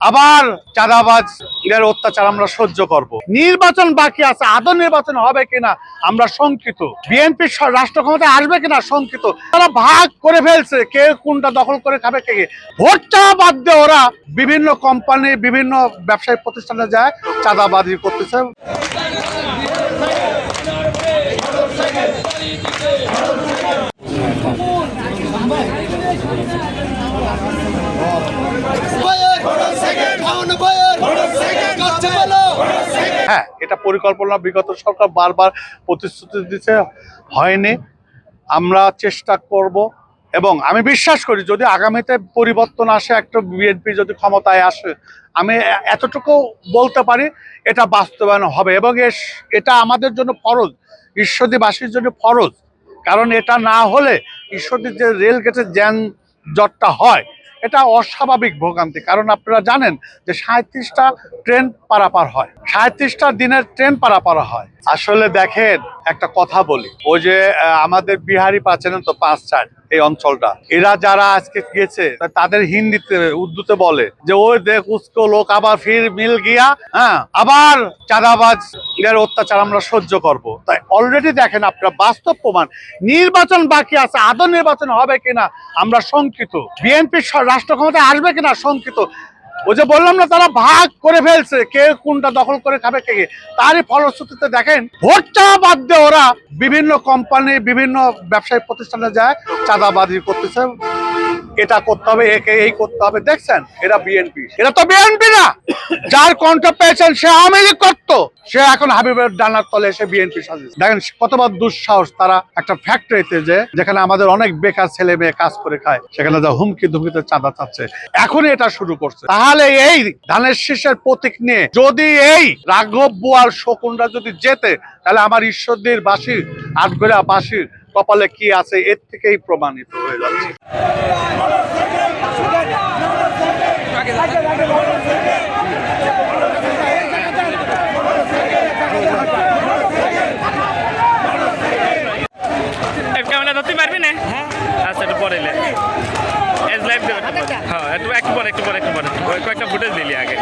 আবার চাঁদাবাজের অত্যাচার আমরা সহ্য করব। নির্বাচন বাকি আছে, আদৌ নির্বাচন হবে কিনা আমরা শঙ্কিত। বিএনপি রাষ্ট্র ক্ষমতায় আসবে কিনা শঙ্কিত। তারা ভাগ করে ফেলছে, কে কোনটা দখল করে খাবে, কে ভোট চাওয়া বাদ দিয়ে ওরা বিভিন্ন কোম্পানি বিভিন্ন ব্যবসায়িক প্রতিষ্ঠানে যায় চাঁদাবাজি করতেছে। হ্যাঁ, এটা পরিকল্পনা বিগত সরকার বারবার প্রতিশ্রুতি দিচ্ছে, হয়নি। আমরা চেষ্টা করব এবং আমি বিশ্বাস করি যদি আগামীতে পরিবর্তন আসে, একটা বিএনপি যদি ক্ষমতায় আসে, আমি এতটুকু বলতে পারি এটা বাস্তবায়ন হবে এবং এটা আমাদের জন্য ফরজ, ঈশ্বরদীবাসীর জন্য ফরজ। কারণ এটা না হলে ঈশ্বরদীর যে রেল গেটের যানজটটা হয় এটা অস্বাভাবিক ভোগান্তি। কারণ আপনারা জানেন যে 37টা ট্রেন পারাপার হয়, 37টা দিনের ট্রেন পারাপার হয়। আসলে দেখেন একটা কথা বলি, ওই যে আমাদের বিহারি পাচ্ছেন তো 5-4 এই অঞ্চলটা, এরা যারা আজকে গেছে তাদের হিন্দিতে উর্দুতে বলে যে ওই দেখ উসকো লোক আবার ফির মিল গিয়া, হ্যাঁ আবার চাঁদাবাজ এর অত্যাচার আমরা সহ্য করব। তাই অলরেডি দেখেন আপনারা বাস্তব প্রমাণ, নির্বাচন বাকি আছে, আদৌ নির্বাচন হবে কিনা আমরা শঙ্কিত। বিএনপি রাষ্ট্র ক্ষমতায় আসবে কিনা শঙ্কিত। ওই যে বললাম না, তারা ভাগ করে ফেলছে, কে কোনটা দখল করে খাবে, কে তারই ফলশ্রুতিতে দেখেন ভোট চাওয়া বাদ দিয়ে ওরা বিভিন্ন কোম্পানি বিভিন্ন ব্যবসায়িক প্রতিষ্ঠানে যায় চাঁদাবাজি করতেছে। এটা করতে হবে, একে এই করতে হবে। দেখছেন এরা বিএনপি, এরা তো বিএনপি না। যার কণ্ঠ পেয়েছেন সে আওয়ামী লীগ করতো, সে এখন হাবিবের ডানার তলে এসে বিএনপি সাজিয়েছে। দেখেন কতবার দুঃসাহস, তারা একটা ফ্যাক্টরিতে যেখানে আমাদের অনেক বেকার ছেলে মেয়ে কাজ করে খায়, সেখানে যা হুমকি ধুমকিতে চাঁদা চাচ্ছে, এখনই এটা শুরু করছে। তাহলে এই ধানের শীষের প্রতীক নিয়ে যদি এই রাঘব বুয়ার শকুনরা যদি যেতে, তাহলে আমার ঈশ্বরদীর বাসীর আটগড়া বাসীর কপালে কি আছে এর থেকেই প্রমাণিত হয়ে যাচ্ছে। ক্যামেরা ধরতে পারবি না? আচ্ছা একটু পরে লাইভ দেবে। হ্যাঁ একটু পরে কয়েকটা ফুটেজ দিলি আগে।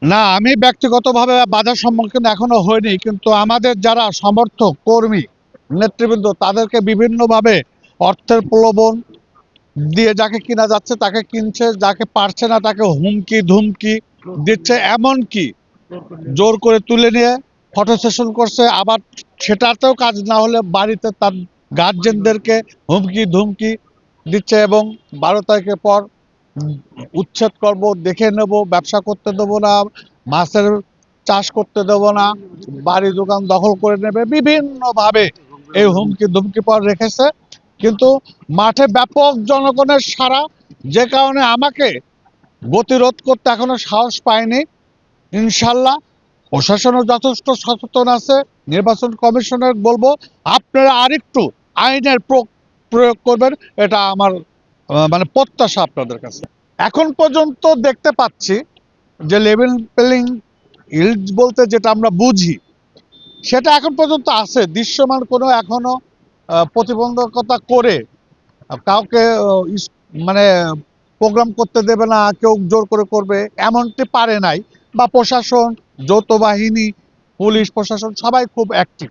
না, আমি ব্যক্তিগতভাবে বাধার সম্মুখীন এখনো হয়নি, কিন্তু আমাদের যারা সমর্থক কর্মী নেতৃবৃন্দ তাদেরকে বিভিন্নভাবে অর্থের প্রলোভন দিয়ে যাকে কিনা যাচ্ছে তাকে কিনছে, যাকে পারছে না তাকে হুমকি ধুমকি দিচ্ছে, এমনকি জোর করে তুলে নিয়ে ফটো সেশন করছে। আবার সেটাতেও কাজ না হলে বাড়িতে তার গার্জেনদেরকে হুমকি ধুমকি দিচ্ছে এবং 12 তারিখের পর উচ্ছেদ করব, দেখে নেব, ব্যবসা করতে দেবো না, মাছের চাষ করতে দেবো না, বাড়ি দোকান দখল করে নেবে, বিভিন্নভাবে এই হুমকি ধুমকি পর রেখেছে। কিন্তু মাঠে ব্যাপক জনগণের সাড়া, যে কারণে আমাকে গতিরোধ করতে এখনো সাহস পায়নি। ইনশাল্লাহ প্রশাসনও যথেষ্ট সচেতন আছে। নির্বাচন কমিশনের বলবো আপনারা আরেকটু আইনের প্রয়োগ করবেন, এটা আমার মানে প্রত্যাশা আপনাদের কাছে। এখন পর্যন্ত দেখতে পাচ্ছি যে লেভেল প্লেইং ফিল্ড বলতে যেটা আমরা বুঝি সেটা এখন পর্যন্ত আছে, দৃশ্যমান কোনো এখনো প্রতিবন্ধকতা করে কাউকে মানে প্রোগ্রাম করতে দেবে না, কেউ জোর করে করবে এমনটি পারে নাই, বা প্রশাসন, যৌথ বাহিনী, পুলিশ প্রশাসন সবাই খুব অ্যাক্টিভ।